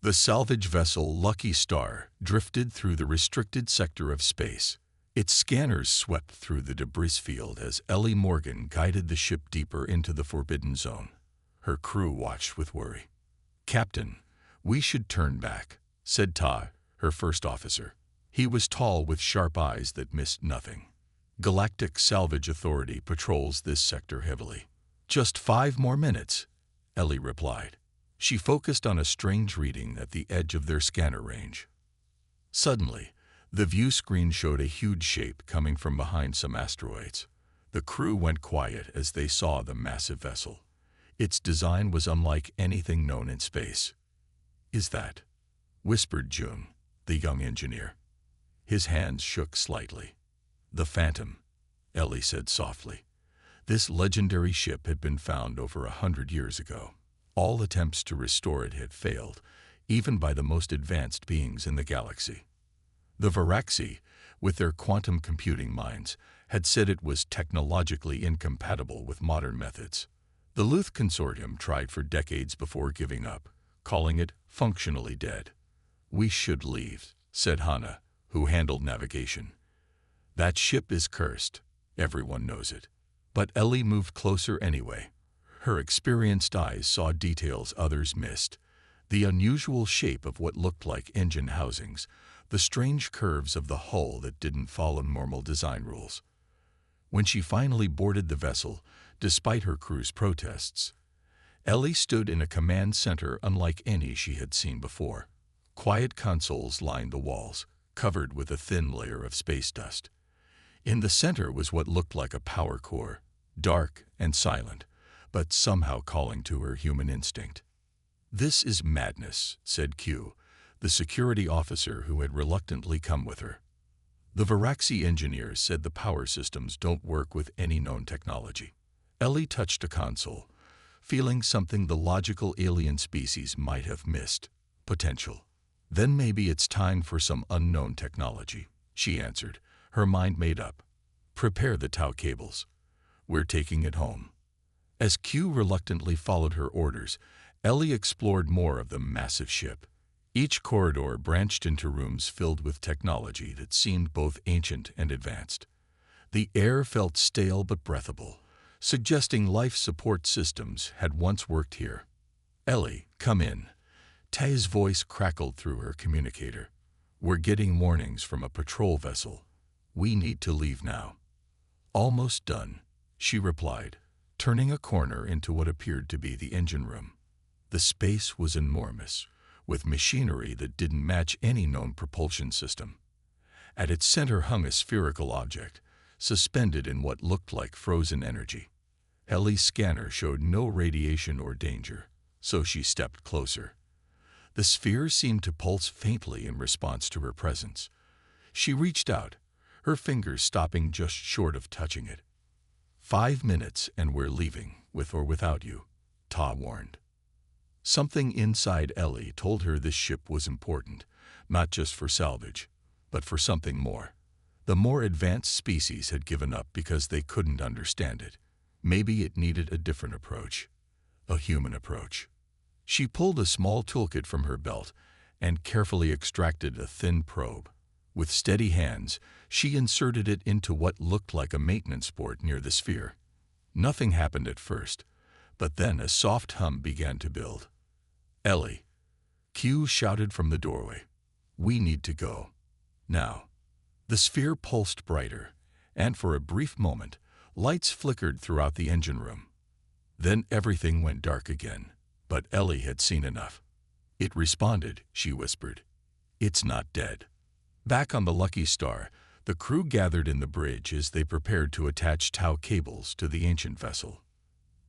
The salvage vessel Lucky Star drifted through the restricted sector of space. Its scanners swept through the debris field as Ellie Morgan guided the ship deeper into the forbidden zone. Her crew watched with worry. "Captain, we should turn back," said Ta, her first officer. He was tall with sharp eyes that missed nothing. "Galactic Salvage Authority patrols this sector heavily." "Just 5 more minutes," Ellie replied. She focused on a strange reading at the edge of their scanner range. Suddenly, the view screen showed a huge shape coming from behind some asteroids. The crew went quiet as they saw the massive vessel. Its design was unlike anything known in space. "Is that?" whispered June, the young engineer. His hands shook slightly. "The Phantom," Ellie said softly. This legendary ship had been found over 100 years ago. All attempts to restore it had failed, even by the most advanced beings in the galaxy. The Varaxi, with their quantum computing minds, had said it was technologically incompatible with modern methods. The Luth Consortium tried for decades before giving up, calling it functionally dead. "We should leave," said Hannah, who handled navigation. "That ship is cursed. Everyone knows it." But Ellie moved closer anyway. Her experienced eyes saw details others missed. The unusual shape of what looked like engine housings, the strange curves of the hull that didn't follow normal design rules. When she finally boarded the vessel, despite her crew's protests, Ellie stood in a command center unlike any she had seen before. Quiet consoles lined the walls, covered with a thin layer of space dust. In the center was what looked like a power core, dark and silent, but somehow calling to her human instinct. "This is madness," said Q, the security officer who had reluctantly come with her. "The Varaxi engineers said the power systems don't work with any known technology." Ellie touched a console, feeling something the logical alien species might have missed: potential. "Then maybe it's time for some unknown technology," she answered, her mind made up. "Prepare the Tau cables. We're taking it home." As Q reluctantly followed her orders, Ellie explored more of the massive ship. Each corridor branched into rooms filled with technology that seemed both ancient and advanced. The air felt stale but breathable, suggesting life support systems had once worked here. "Ellie, come in." Tai's voice crackled through her communicator. "We're getting warnings from a patrol vessel. We need to leave now." "Almost done," she replied, turning a corner into what appeared to be the engine room. The space was enormous, with machinery that didn't match any known propulsion system. At its center hung a spherical object, suspended in what looked like frozen energy. Ellie's scanner showed no radiation or danger, so she stepped closer. The sphere seemed to pulse faintly in response to her presence. She reached out, her fingers stopping just short of touching it. 5 minutes and we're leaving, with or without you," Ta warned. Something inside Ellie told her this ship was important, not just for salvage, but for something more. The more advanced species had given up because they couldn't understand it. Maybe it needed a different approach, a human approach. She pulled a small toolkit from her belt and carefully extracted a thin probe. With steady hands, she inserted it into what looked like a maintenance board near the sphere. Nothing happened at first, but then a soft hum began to build. "Ellie," Q shouted from the doorway. "We need to go. Now." The sphere pulsed brighter, and for a brief moment, lights flickered throughout the engine room. Then everything went dark again, but Ellie had seen enough. "It responded," she whispered. "It's not dead." Back on the Lucky Star, the crew gathered in the bridge as they prepared to attach Tau cables to the ancient vessel.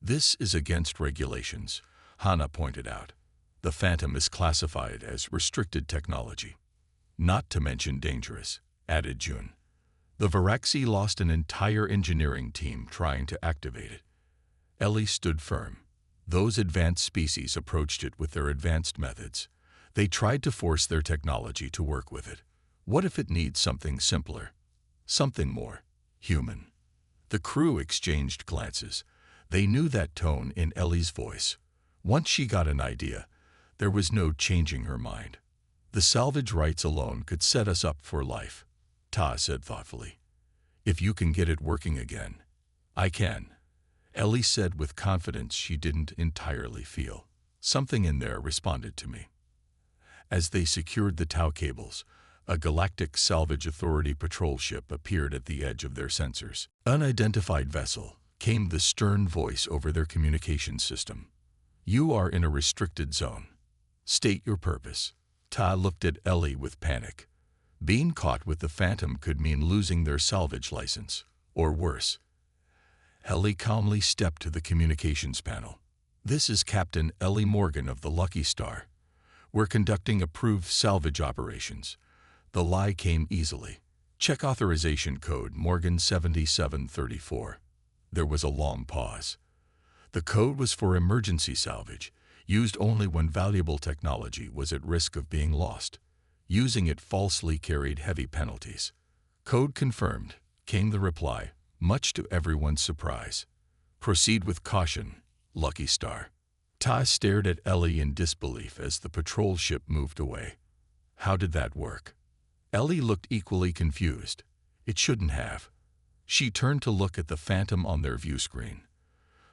"This is against regulations," Hannah pointed out. "The Phantom is classified as restricted technology. Not to mention dangerous," added June. "The Varaxi lost an entire engineering team trying to activate it." Ellie stood firm. Those advanced species approached it with their advanced methods. They tried to force their technology to work with it. What if it needs something simpler? Something more human? The crew exchanged glances. They knew that tone in Ellie's voice. Once she got an idea, There was no changing her mind. The salvage rights alone could set us up for life, Ta said thoughtfully. If you can get it working again. I can, Ellie said with confidence she didn't entirely feel. Something in there responded to me. As they secured the tow cables, a Galactic Salvage Authority patrol ship appeared at the edge of their sensors. Unidentified vessel, came the stern voice over their communication system. You are in a restricted zone. State your purpose. Ta looked at Ellie with panic. Being caught with the Phantom could mean losing their salvage license, or worse. Ellie calmly stepped to the communications panel. This is Captain Ellie Morgan of the Lucky Star. We're conducting approved salvage operations. The lie came easily. Check authorization code Morgan 7734. There was a long pause. The code was for emergency salvage, used only when valuable technology was at risk of being lost. Using it falsely carried heavy penalties. Code confirmed, came the reply, much to everyone's surprise. Proceed with caution, Lucky Star. Ta stared at Ellie in disbelief as the patrol ship moved away. How did that work? Ellie looked equally confused. It shouldn't have. She turned to look at the Phantom on their view screen.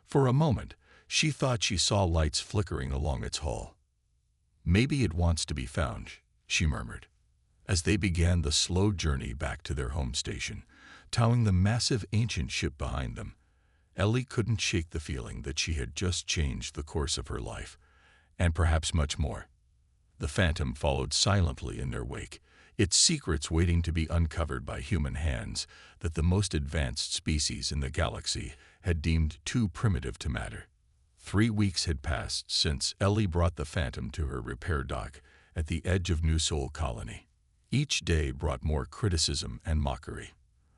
For a moment, she thought she saw lights flickering along its hull. Maybe it wants to be found, she murmured. As they began the slow journey back to their home station, towing the massive ancient ship behind them, Ellie couldn't shake the feeling that she had just changed the course of her life, and perhaps much more. The Phantom followed silently in their wake, its secrets waiting to be uncovered by human hands that the most advanced species in the galaxy had deemed too primitive to matter. 3 weeks had passed since Ellie brought the Phantom to her repair dock at the edge of New Sol Colony. Each day brought more criticism and mockery.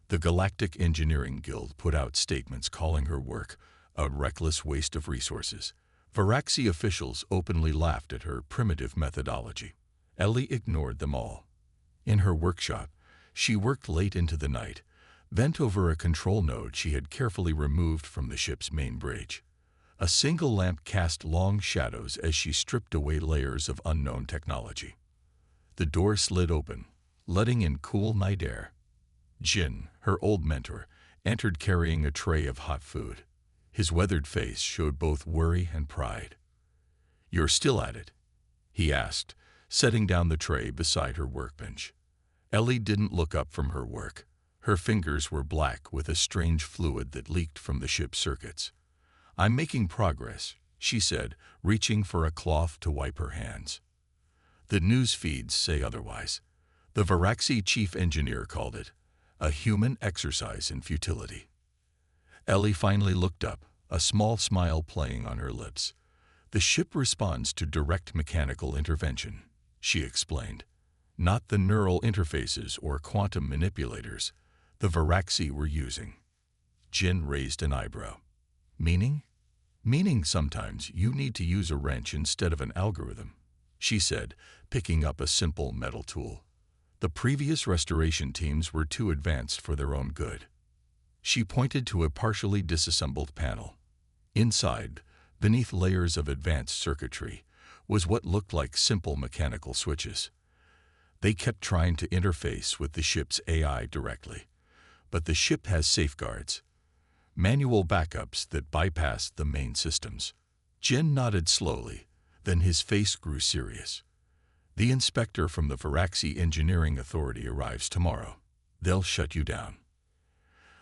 The Galactic Engineering Guild put out statements calling her work a reckless waste of resources. Varaxi officials openly laughed at her primitive methodology. Ellie ignored them all. In her workshop, she worked late into the night, bent over a control node she had carefully removed from the ship's main bridge. A single lamp cast long shadows as she stripped away layers of unknown technology. The door slid open, letting in cool night air. Jin, her old mentor, entered carrying a tray of hot food. His weathered face showed both worry and pride. "You're still at it?" he asked, setting down the tray beside her workbench. Ellie didn't look up from her work. Her fingers were black with a strange fluid that leaked from the ship's circuits. "I'm making progress," she said, reaching for a cloth to wipe her hands. The news feeds say otherwise. The Varaxi chief engineer called it a human exercise in futility. Ellie finally looked up, a small smile playing on her lips. "The ship responds to direct mechanical intervention," she explained. "Not the neural interfaces or quantum manipulators the Varaxi were using." Jin raised an eyebrow. "Meaning?" "Meaning sometimes you need to use a wrench instead of an algorithm," she said, picking up a simple metal tool. "The previous restoration teams were too advanced for their own good." She pointed to a partially disassembled panel. Inside, beneath layers of advanced circuitry, was what looked like simple mechanical switches. They kept trying to interface with the ship's AI directly, but the ship has safeguards, manual backups that bypass the main systems. Jin nodded slowly, then his face grew serious. "The inspector from the Varaxi Engineering Authority arrives tomorrow. They'll shut you down."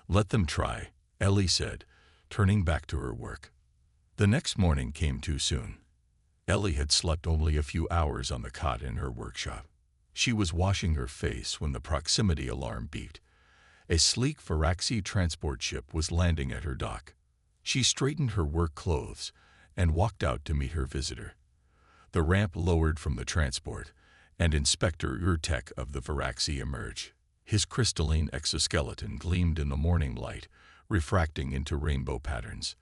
"Let them try," Ellie said, turning back to her work. The next morning came too soon. Ellie had slept only a few hours on the cot in her workshop. She was washing her face when the proximity alarm beeped. A sleek Varaxi transport ship was landing at her dock. She straightened her work clothes and walked out to meet her visitor. The ramp lowered from the transport, and Inspector Urtek of the Varaxi emerged. His crystalline exoskeleton gleamed in the morning light, refracting into rainbow patterns.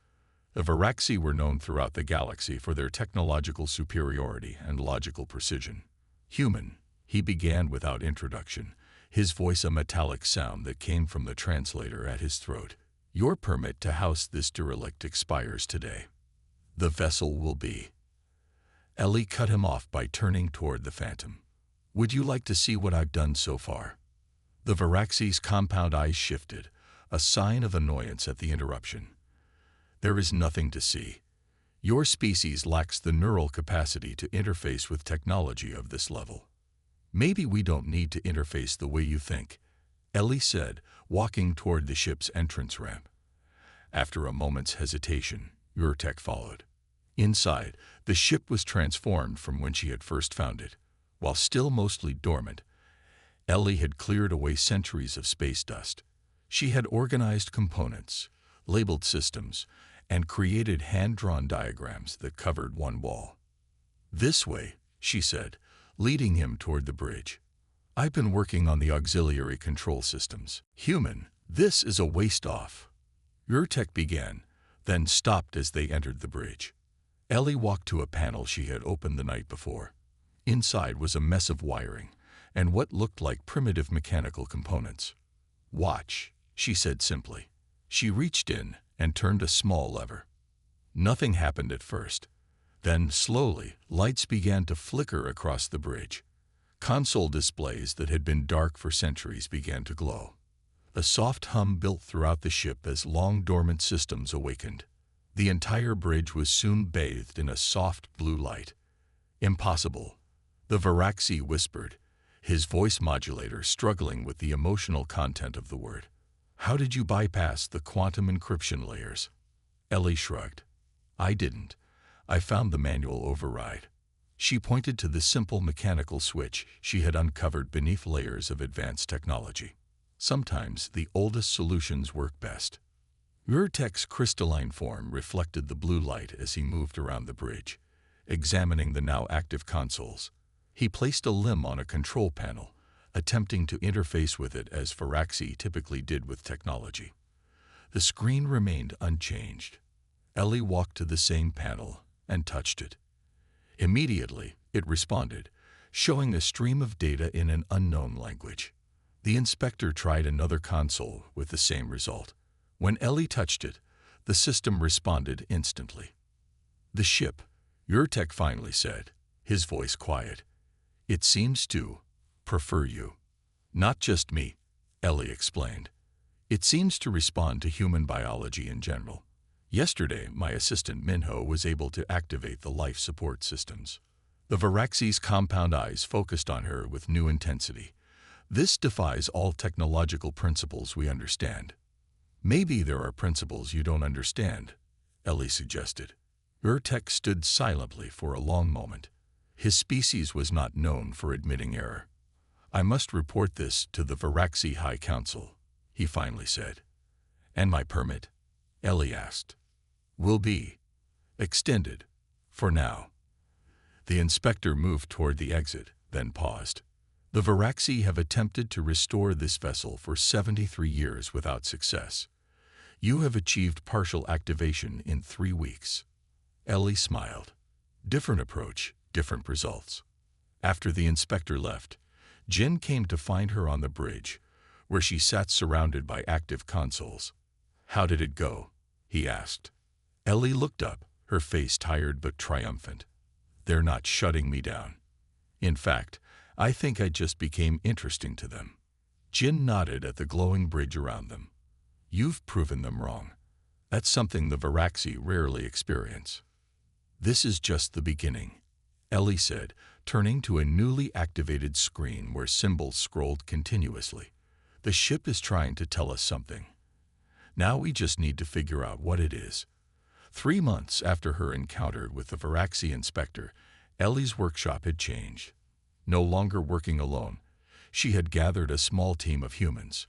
The Varaxi were known throughout the galaxy for their technological superiority and logical precision. "Human," he began without introduction, his voice a metallic sound that came from the translator at his throat. "Your permit to house this derelict expires today. The vessel will be..." Ellie cut him off by turning toward the Phantom. "Would you like to see what I've done so far?" The Varaxi's compound eyes shifted, a sign of annoyance at the interruption. "There is nothing to see. Your species lacks the neural capacity to interface with technology of this level. Maybe we don't need to interface the way you think," Ellie said, walking toward the ship's entrance ramp. After a moment's hesitation, Urtek followed. Inside, the ship was transformed from when she had first found it. While still mostly dormant, Ellie had cleared away centuries of space dust. She had organized components, labeled systems, and created hand-drawn diagrams that covered one wall. "This way," she said, leading him toward the bridge. "I've been working on the auxiliary control systems. Human, this is a waste-off." Urtek began, then stopped as they entered the bridge. Ellie walked to a panel she had opened the night before. Inside was a mess of wiring and what looked like primitive mechanical components. "Watch," she said simply. She reached in and turned a small lever. Nothing happened at first. Then, slowly, lights began to flicker across the bridge. Console displays that had been dark for centuries began to glow. A soft hum built throughout the ship as long-dormant systems awakened. The entire bridge was soon bathed in a soft blue light. "Impossible," the Varaxi whispered, his voice modulator struggling with the emotional content of the word. "How did you bypass the quantum encryption layers?" Ellie shrugged. "I didn't. I found the manual override." She pointed to the simple mechanical switch she had uncovered beneath layers of advanced technology. Sometimes the oldest solutions work best. Urtek's crystalline form reflected the blue light as he moved around the bridge, examining the now active consoles. He placed a limb on a control panel, attempting to interface with it as Varaxi typically did with technology. The screen remained unchanged. Ellie walked to the same panel and touched it. Immediately, it responded, showing a stream of data in an unknown language. The inspector tried another console with the same result. When Ellie touched it, the system responded instantly. "The ship," Urtek finally said, his voice quiet. "It seems to prefer you." "Not just me," Ellie explained. "It seems to respond to human biology in general. Yesterday, my assistant Minho was able to activate the life support systems." The Varaxi's compound eyes focused on her with new intensity. "This defies all technological principles we understand." "Maybe there are principles you don't understand," Ellie suggested. Urtek stood silently for a long moment. His species was not known for admitting error. "I must report this to the Varaxi High Council," he finally said. "And my permit?" Ellie asked. "Will be extended, for now." The inspector moved toward the exit, then paused. "The Varaxi have attempted to restore this vessel for 73 years without success. You have achieved partial activation in 3 weeks." Ellie smiled. Different approach, different results. After the inspector left, Jin came to find her on the bridge, where she sat surrounded by active consoles. "How did it go?" he asked. Ellie looked up, her face tired but triumphant. "They're not shutting me down. In fact, I think I just became interesting to them." Jin nodded at the glowing bridge around them. "You've proven them wrong. That's something the Varaxi rarely experience." "This is just the beginning," Ellie said, turning to a newly activated screen where symbols scrolled continuously. "The ship is trying to tell us something. Now we just need to figure out what it is." 3 months after her encounter with the Varaxi inspector, Ellie's workshop had changed. No longer working alone, she had gathered a small team of humans.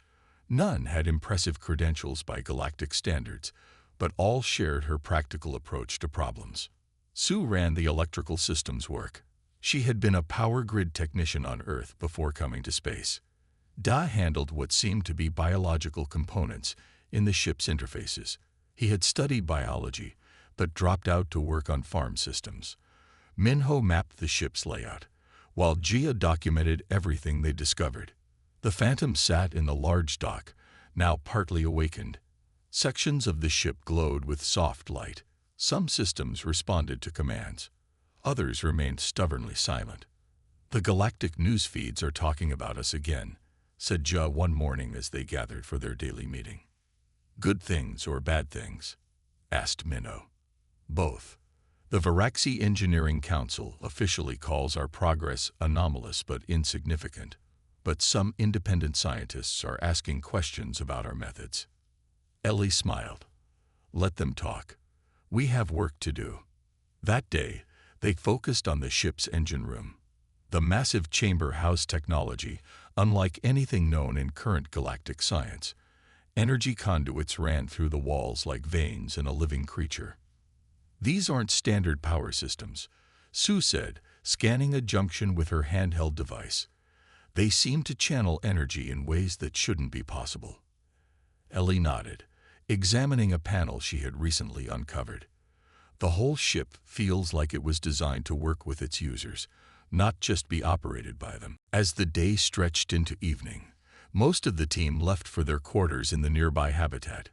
None had impressive credentials by galactic standards, but all shared her practical approach to problems. Sue ran the electrical systems work. She had been a power grid technician on Earth before coming to space. Da handled what seemed to be biological components in the ship's interfaces. He had studied biology, but dropped out to work on farm systems. Minho mapped the ship's layout, while Gia documented everything they discovered. The Phantom sat in the large dock, now partly awakened. Sections of the ship glowed with soft light. Some systems responded to commands. Others remained stubbornly silent. "The galactic news feeds are talking about us again," said Ja one morning as they gathered for their daily meeting. "Good things or bad things?" asked Minnow. "Both. The Varaxi Engineering Council officially calls our progress anomalous but insignificant, but some independent scientists are asking questions about our methods." Ellie smiled. "Let them talk. We have work to do." That day, they focused on the ship's engine room. The massive chamber housed technology, unlike anything known in current galactic science. Energy conduits ran through the walls like veins in a living creature. "These aren't standard power systems," Sue said, scanning a junction with her handheld device. "They seem to channel energy in ways that shouldn't be possible." Ellie nodded, examining a panel she had recently uncovered. "The whole ship feels like it was designed to work with its users, not just be operated by them." As the day stretched into evening, most of the team left for their quarters in the nearby habitat.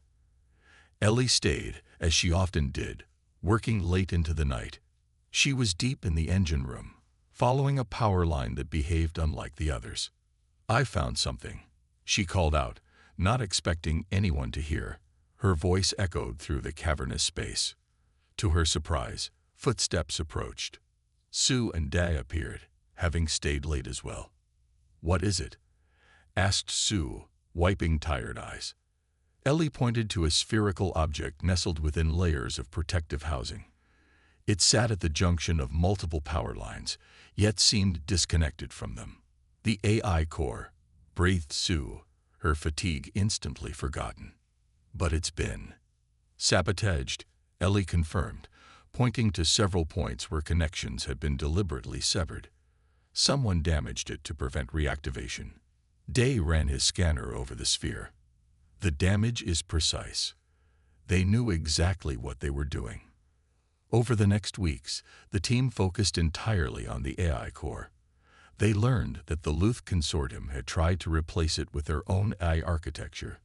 Ellie stayed, as she often did, working late into the night. She was deep in the engine room, following a power line that behaved unlike the others. "I found something," she called out, not expecting anyone to hear. Her voice echoed through the cavernous space. To her surprise, footsteps approached. Sue and Day appeared, having stayed late as well. "What is it?" asked Sue, wiping tired eyes. Ellie pointed to a spherical object nestled within layers of protective housing. It sat at the junction of multiple power lines, yet seemed disconnected from them. "The AI core," breathed Sue, her fatigue instantly forgotten. "But it's been sabotaged," Ellie confirmed, pointing to several points where connections had been deliberately severed. "Someone damaged it to prevent reactivation." Day ran his scanner over the sphere. "The damage is precise. They knew exactly what they were doing." Over the next weeks, the team focused entirely on the AI core. They learned that the Luth Consortium had tried to replace it with their own AI architecture.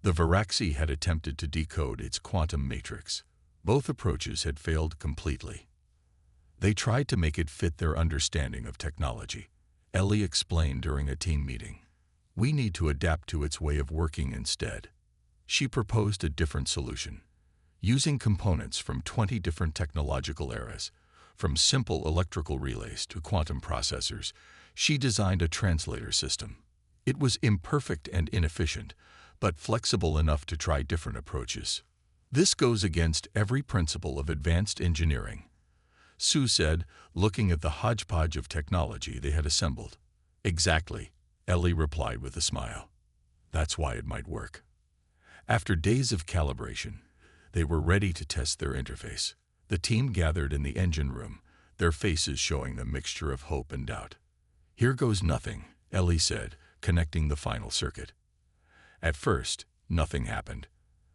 The Varaxi had attempted to decode its quantum matrix. Both approaches had failed completely. They tried to make it fit their understanding of technology. Ellie explained during a team meeting. "We need to adapt to its way of working instead." She proposed a different solution. Using components from 20 different technological eras, from simple electrical relays to quantum processors, she designed a translator system. It was imperfect and inefficient, but flexible enough to try different approaches. "This goes against every principle of advanced engineering," Sue said, looking at the hodgepodge of technology they had assembled. "Exactly," Ellie replied with a smile. "That's why it might work." After days of calibration, they were ready to test their interface. The team gathered in the engine room, their faces showing a mixture of hope and doubt. "Here goes nothing," Ellie said, connecting the final circuit. At first, nothing happened.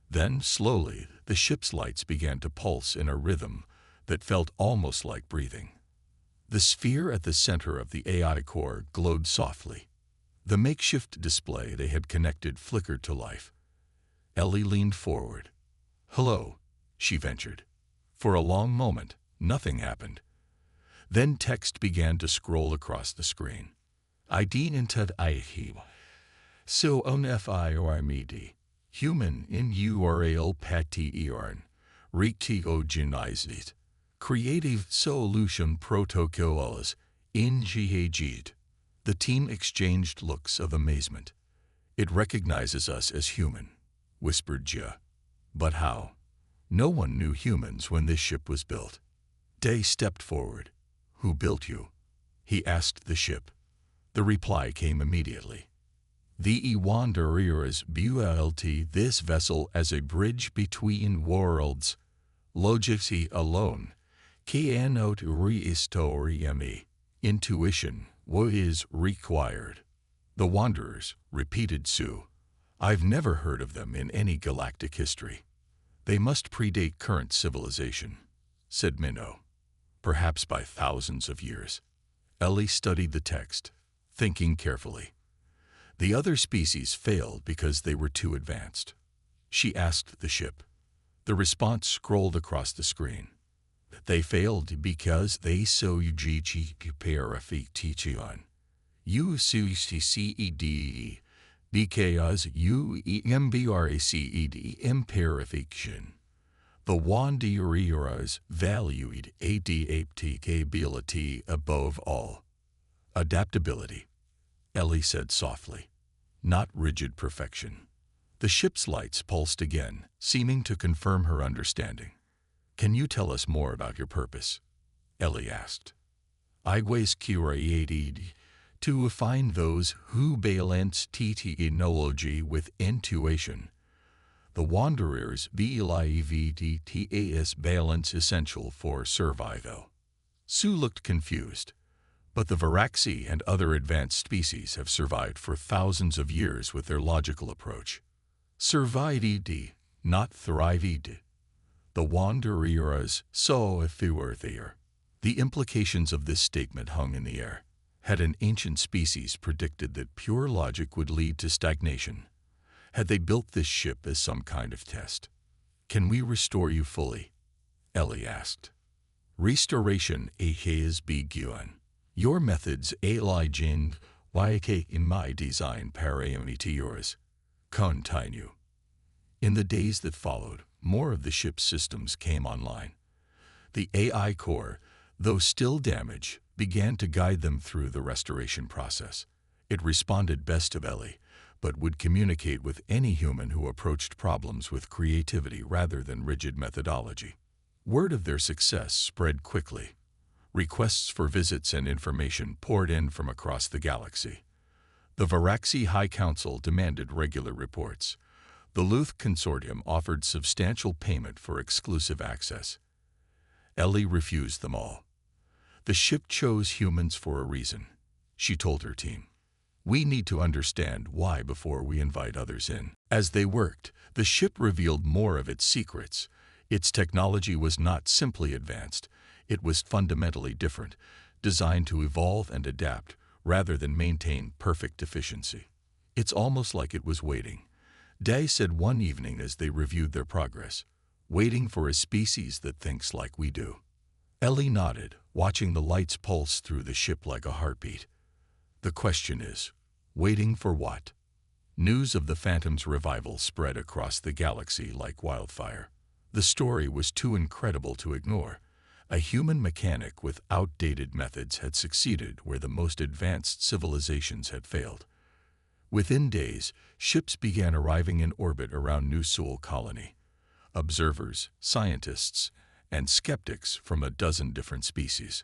Then, slowly, the ship's lights began to pulse in a rhythm that felt almost like breathing. The sphere at the center of the AI core glowed softly. The makeshift display they had connected flickered to life. Ellie leaned forward. "Hello," she ventured. For a long moment, nothing happened. Then text began to scroll across the screen. "ID inted IHE. So on FI medi. Human in URL pati earn. Rectiogenized. Creative solution protocols engaged." The team exchanged looks of amazement. "It recognizes us as human," whispered Jia. "But how? No one knew humans when this ship was built." Day stepped forward. "Who built you?" he asked the ship. The reply came immediately. "The Wanderers built this vessel as a bridge between worlds. Logici alone cannot restore me. Intuition is required." "The Wanderers," repeated Sue. "I've never heard of them in any galactic history." "They must predate current civilization," said Minnow. "Perhaps by thousands of years." Ellie studied the text, thinking carefully. The other species failed because they were too advanced. She asked the ship. The response scrolled across the screen. They failed because they so teachon. UCCED because UEMBRACED imperification. The Wanderers valued adaptability above all. Adaptability, Ellie said softly, not rigid perfection. The ship's lights pulsed again, seeming to confirm her understanding. Can you tell us more about your purpose? Ellie asked. I was curated to find those who balance technology with intuition. The Wanderers VLIVDTAS balance essential for survival. Sue looked confused, but the Varaxi and other advanced species have survived for thousands of years with their logical approach. Survived, not thrived. The Wanderers so if they were there. The implications of this statement hung in the air. Had an ancient species predicted that pure logic would lead to stagnation? Had they built this ship as some kind of test? Can we restore you fully? Ellie asked. Restoration has begun. Your methods aligned YK in my design parameters. Continue. In the days that followed, more of the ship's systems came online. The AI core, though still damaged, began to guide them through the restoration process. It responded best to Ellie, but would communicate with any human who approached problems with creativity rather than rigid methodology. Word of their success spread quickly. Requests for visits and information poured in from across the galaxy. The Varaxi High Council demanded regular reports. The Luth Consortium offered substantial payment for exclusive access. Ellie refused them all. The ship chose humans for a reason, she told her team. We need to understand why before we invite others in. As they worked, the ship revealed more of its secrets. Its technology was not simply advanced, it was fundamentally different, designed to evolve and adapt rather than maintain perfect efficiency. It's almost like it was waiting. Day said one evening as they reviewed their progress, waiting for a species that thinks like we do. Ellie nodded, watching the lights pulse through the ship like a heartbeat. The question is, waiting for what? News of the Phantom's revival spread across the galaxy like wildfire. The story was too incredible to ignore. A human mechanic with outdated methods had succeeded where the most advanced civilizations had failed. Within days, ships began arriving in orbit around New Seoul Colony. Observers, scientists, and skeptics from a dozen different species.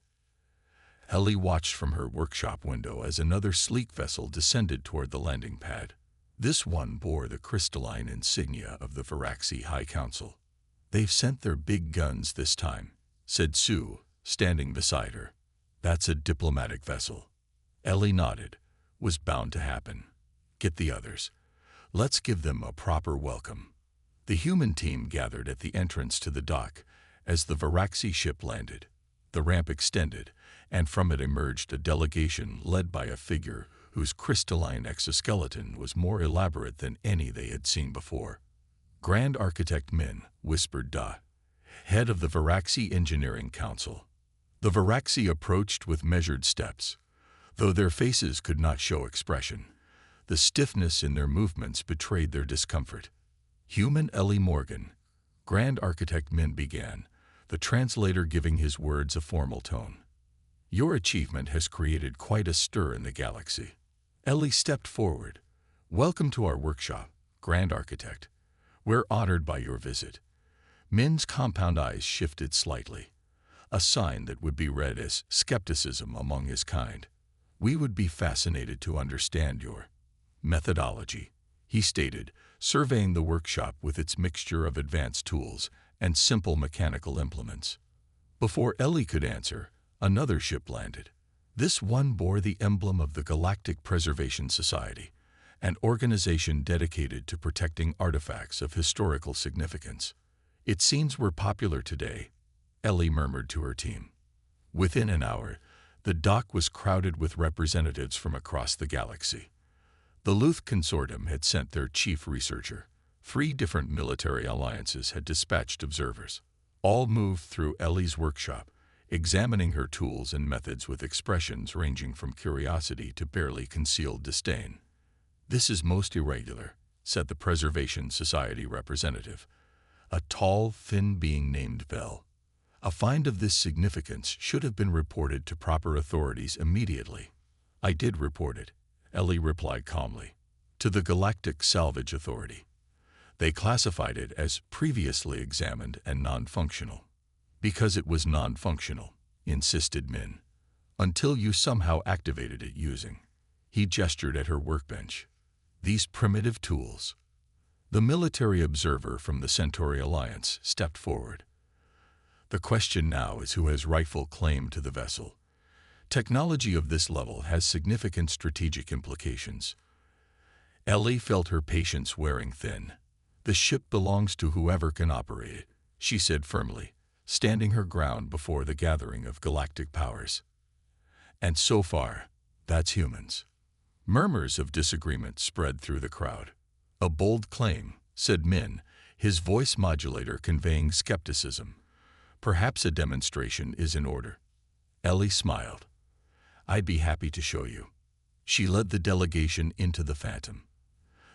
Ellie watched from her workshop window as another sleek vessel descended toward the landing pad. This one bore the crystalline insignia of the Varaxi High Council. They've sent their big guns this time, said Sue, standing beside her. That's a diplomatic vessel. Ellie nodded. Was bound to happen. Get the others. Let's give them a proper welcome. The human team gathered at the entrance to the dock as the Varaxi ship landed. The ramp extended, and from it emerged a delegation led by a figure whose crystalline exoskeleton was more elaborate than any they had seen before. Grand Architect Min, whispered Da, head of the Varaxi Engineering Council. The Varaxi approached with measured steps. Though their faces could not show expression, the stiffness in their movements betrayed their discomfort. Human Ellie Morgan, Grand Architect Min began, the translator giving his words a formal tone. Your achievement has created quite a stir in the galaxy. Ellie stepped forward. Welcome to our workshop, Grand Architect. We're honored by your visit. Min's compound eyes shifted slightly, a sign that would be read as skepticism among his kind. We would be fascinated to understand your methodology, he stated, surveying the workshop with its mixture of advanced tools and simple mechanical implements. Before Ellie could answer, another ship landed. This one bore the emblem of the Galactic Preservation Society, an organization dedicated to protecting artifacts of historical significance. Its scenes were popular today, Ellie murmured to her team. Within an hour, the dock was crowded with representatives from across the galaxy. The Luth Consortium had sent their chief researcher. 3 different military alliances had dispatched observers. All moved through Ellie's workshop, examining her tools and methods with expressions ranging from curiosity to barely concealed disdain. "This is most irregular," said the Preservation Society representative, a tall, thin being named Vel. "A find of this significance should have been reported to proper authorities immediately." "I did report it," Ellie replied calmly, "to the Galactic Salvage Authority. They classified it as previously examined and non-functional." "Because it was non-functional," insisted Min, "until you somehow activated it using." He gestured at her workbench. "These primitive tools." The military observer from the Centauri Alliance stepped forward. "The question now is who has rightful claim to the vessel. Technology of this level has significant strategic implications." Ellie felt her patience wearing thin. "The ship belongs to whoever can operate it," she said firmly, standing her ground before the gathering of galactic powers. "And so far, that's humans." Murmurs of disagreement spread through the crowd. "A bold claim," said Min, his voice modulator conveying skepticism. "Perhaps a demonstration is in order." Ellie smiled. "I'd be happy to show you." She led the delegation into the Phantom.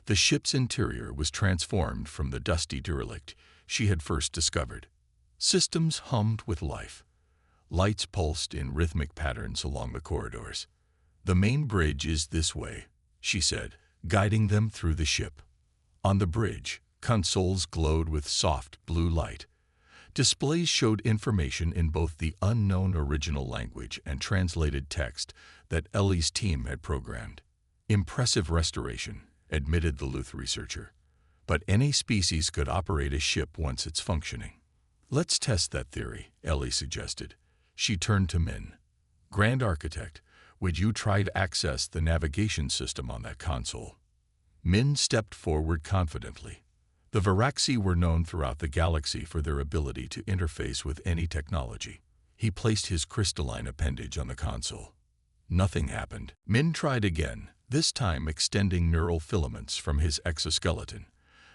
The ship's interior was transformed from the dusty derelict she had first discovered. Systems hummed with life. Lights pulsed in rhythmic patterns along the corridors. "The main bridge is this way," she said, guiding them through the ship. On the bridge, consoles glowed with soft blue light. Displays showed information in both the unknown original language and translated text that Ellie's team had programmed. "Impressive restoration," admitted the Luth researcher. "But any species could operate a ship once it's functioning." "Let's test that theory," Ellie suggested. She turned to Min. "Grand Architect, would you try to access the navigation system on that console?" Min stepped forward confidently. The Varaxi were known throughout the galaxy for their ability to interface with any technology. He placed his crystalline appendage on the console. Nothing happened. Min tried again, this time extending neural filaments from his exoskeleton,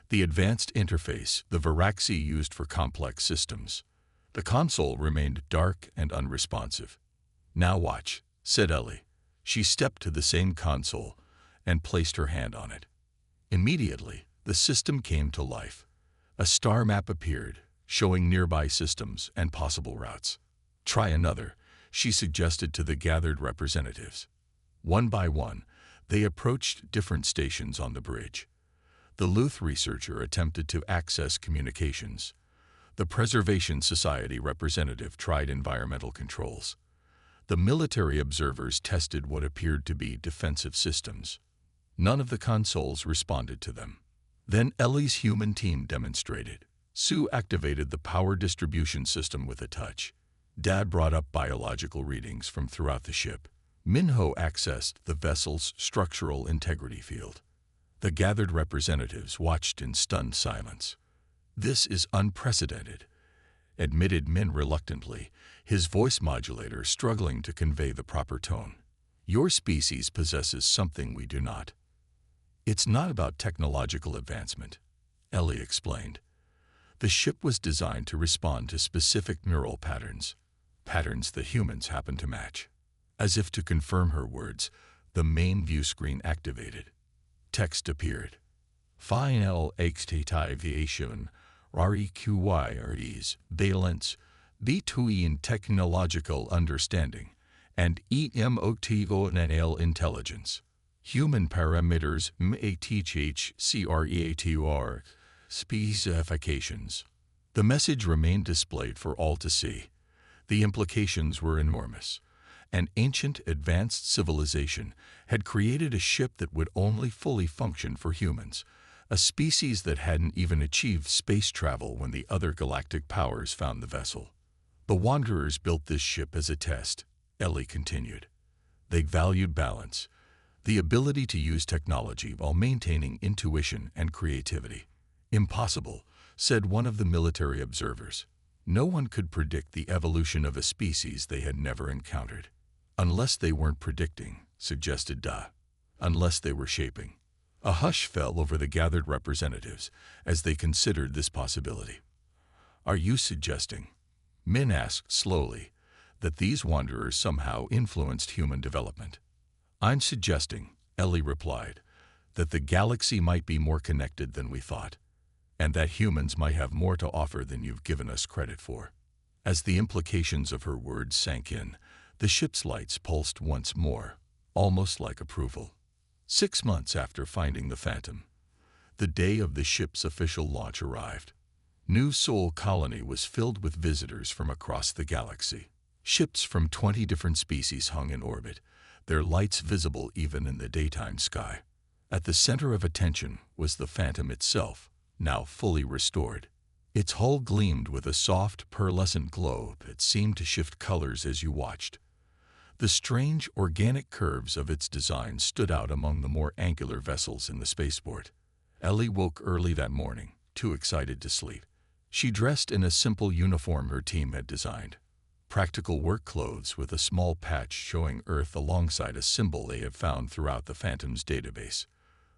the advanced interface the Varaxi used for complex systems. The console remained dark and unresponsive. "Now watch," said Ellie. She stepped to the same console and placed her hand on it. Immediately, the system came to life. A star map appeared, showing nearby systems and possible routes. "Try another," she suggested to the gathered representatives. One by one, they approached different stations on the bridge. The Luth researcher attempted to access communications. The Preservation Society representative tried environmental controls. The military observers tested what appeared to be defensive systems. None of the consoles responded to them. Then Ellie's human team demonstrated. Sue activated the power distribution system with a touch. Dad brought up biological readings from throughout the ship. Minho accessed the vessel's structural integrity field. The gathered representatives watched in stunned silence. "This is unprecedented," admitted Min reluctantly, his voice modulator struggling to convey the proper tone. "Your species possesses something we do not." "It's not about technological advancement," Ellie explained. "The ship was designed to respond to specific neural patterns, patterns that humans happen to match." As if to confirm her words, the main view screen activated. Text appeared. "Final activation, requires balance between technological understanding and emotional intelligence. Human parameters MATHCREATR specifications." The message remained displayed for all to see. The implications were enormous. An ancient, advanced civilization had created a ship that would only fully function for humans, a species that hadn't even achieved space travel when the other galactic powers found the vessel. "The Wanderers built this ship as a test," Ellie continued. "They valued balance, the ability to use technology while maintaining intuition and creativity." "Impossible," said one of the military observers. "No one could predict the evolution of a species they had never encountered." "Unless they weren't predicting," suggested Da. "Unless they were shaping." A hush fell over the gathered representatives as they considered this possibility. Are you suggesting, Min asked slowly, that these wanderers somehow influenced human development? I'm suggesting, Ellie replied, that the galaxy might be more connected than we thought, and that humans might have more to offer than you've given us credit for. As the implications of her words sank in, the ship's lights pulsed once more, almost like approval. 6 months after finding the Phantom, the day of the ship's official launch arrived. New Sol Colony was filled with visitors from across the galaxy. Ships from 20 different species hung in orbit, their lights visible even in the daytime sky. At the center of attention was the Phantom itself, now fully restored. Its hull gleamed with a soft, pearlescent glow that seemed to shift colors as you watched. The strange, organic curves of its design stood out among the more angular vessels in the spaceport. Ellie woke early that morning, too excited to sleep. She dressed in a simple uniform her team had designed. Practical work clothes with a small patch showing Earth alongside a symbol they had found throughout the Phantom's database,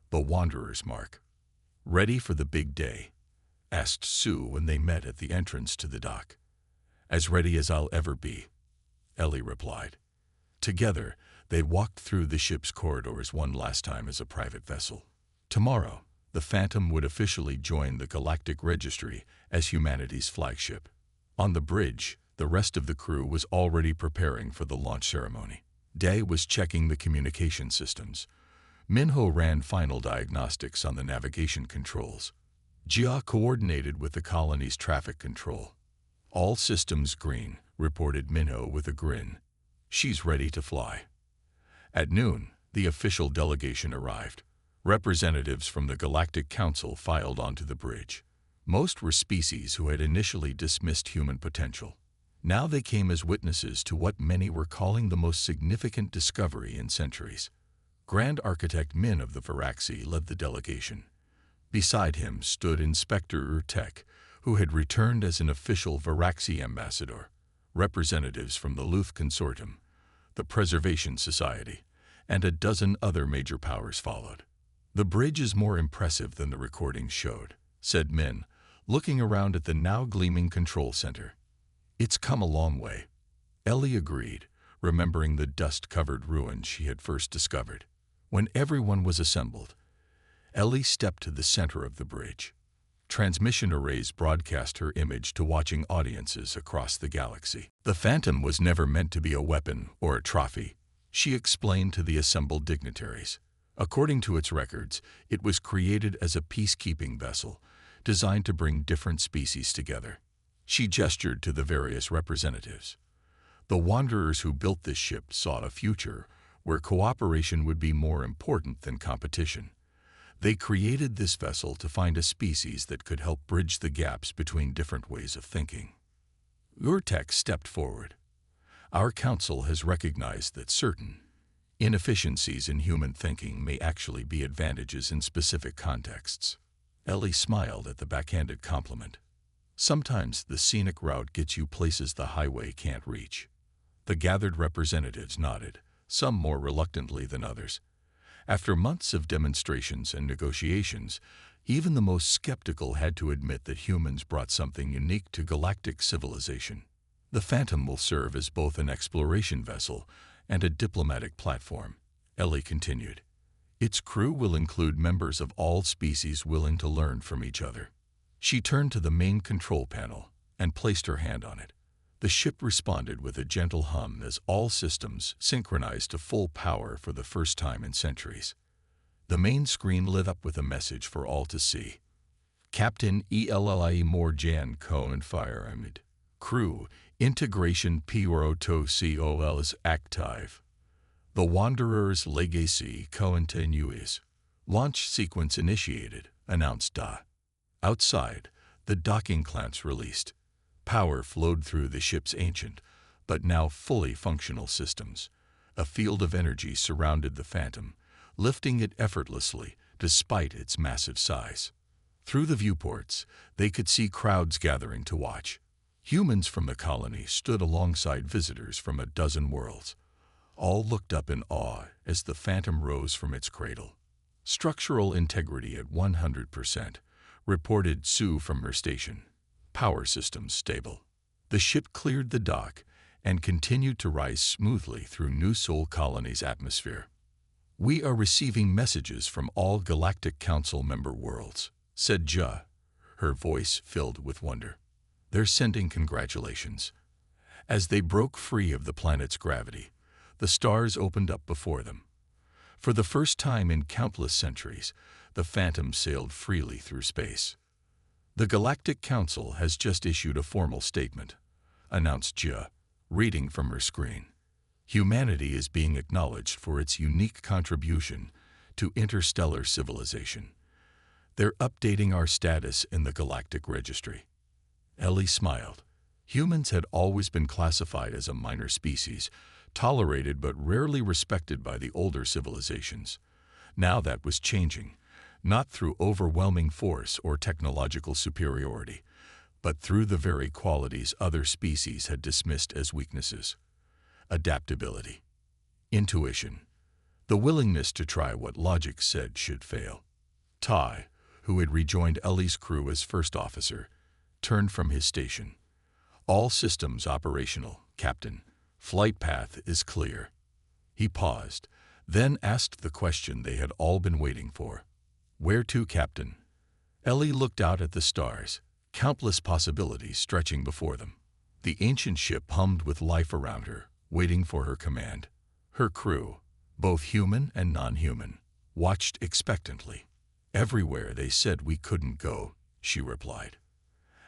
the Wanderer's Mark. "Ready for the big day?" asked Sue when they met at the entrance to the dock. "As ready as I'll ever be," Ellie replied. Together, they walked through the ship's corridors one last time as a private vessel. Tomorrow, the Phantom would officially join the Galactic Registry as humanity's flagship. On the bridge, the rest of the crew was already preparing for the launch ceremony. Day was checking the communication systems. Minho ran final diagnostics on the navigation controls. Jia coordinated with the colony's traffic control. "All systems green," reported Minho with a grin. "She's ready to fly." At noon, the official delegation arrived. Representatives from the Galactic Council filed onto the bridge. Most were species who had initially dismissed human potential. Now they came as witnesses to what many were calling the most significant discovery in centuries. Grand Architect Min of the Varaxi led the delegation. Beside him stood Inspector Urtek, who had returned as an official Varaxi ambassador. Representatives from the Luth Consortium, the Preservation Society, and a dozen other major powers followed. "The bridge is more impressive than the recordings showed," said Min, looking around at the now gleaming control center. "It's come a long way," Ellie agreed, remembering the dust-covered ruins she had first discovered. When everyone was assembled, Ellie stepped to the center of the bridge. Transmission arrays broadcast her image to watching audiences across the galaxy. "The Phantom was never meant to be a weapon or a trophy," she explained to the assembled dignitaries. "According to its records, it was created as a peacekeeping vessel, designed to bring different species together." She gestured to the various representatives. "The wanderers who built this ship saw a future where cooperation would be more important than competition. They created this vessel to find a species that could help bridge the gaps between different ways of thinking." Urtek stepped forward. "Our council has recognized that certain inefficiencies in human thinking may actually be advantages in specific contexts." Ellie smiled at the backhanded compliment. "Sometimes the scenic route gets you places the highway can't reach." The gathered representatives nodded, some more reluctantly than others. After months of demonstrations and negotiations, even the most skeptical had to admit that humans brought something unique to galactic civilization. "The Phantom will serve as both an exploration vessel and a diplomatic platform," Ellie continued. "Its crew will include members of all species willing to learn from each other." She turned to the main control panel and placed her hand on it. The ship responded with a gentle hum as all systems synchronized to full power for the first time in centuries. The main screen lit up with a message for all to see. "Captain Eli Morjan Cohen Fire Amid. Crew, Integration Piroto Col is active. The Wanderer's Legacy continues. Launch sequence initiated," announced Da. Outside, the docking clamps released. Power flowed through the ship's ancient, but now fully functional systems. A field of energy surrounded the Phantom, lifting it effortlessly despite its massive size. Through the viewports, they could see crowds gathering to watch. Humans from the colony stood alongside visitors from a dozen worlds. All looked up in awe as the Phantom rose from its cradle. "Structural integrity at 100%, reported Sue from her station. power systems stable. The ship cleared the dock and continued to rise smoothly through New Sol Colony's atmosphere. "We are receiving messages from all Galactic Council member worlds," said Ja, her voice filled with wonder. "They're sending congratulations." As they broke free of the planet's gravity, the stars opened up before them. For the first time in countless centuries, the Phantom sailed freely through space. "The Galactic Council has just issued a formal statement," announced Ja, reading from her screen. "Humanity is being acknowledged for its unique contribution to interstellar civilization. They're updating our status in the Galactic Registry." Ellie smiled. Humans had always been classified as a minor species, tolerated but rarely respected by the older civilizations. Now that was changing, not through overwhelming force or technological superiority, but through the very qualities other species had dismissed as weaknesses: adaptability, intuition, the willingness to try what logic said should fail. Ty, who had rejoined Ellie's crew as first officer, turned from his station. "All systems operational, Captain. Flight path is clear." He paused, then asked the question they had all been waiting for. "Where to, Captain?" Ellie looked out at the stars, countless possibilities stretching before them. The ancient ship hummed with life around her, waiting for her command. Her crew, both human and non-human, watched expectantly. "Everywhere they said we couldn't go," she replied.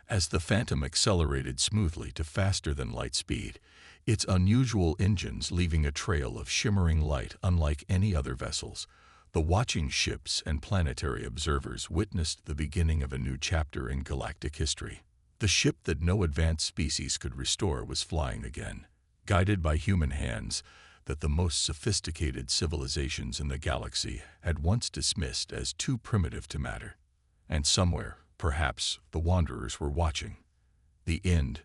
As the Phantom accelerated smoothly to faster-than-light speed, its unusual engines leaving a trail of shimmering light unlike any other vessels, the watching ships and planetary observers witnessed the beginning of a new chapter in galactic history. The ship that no advanced species could restore was flying again, guided by human hands that the most sophisticated civilizations in the galaxy had once dismissed as too primitive to matter. And somewhere, perhaps, the Wanderers were watching. The end.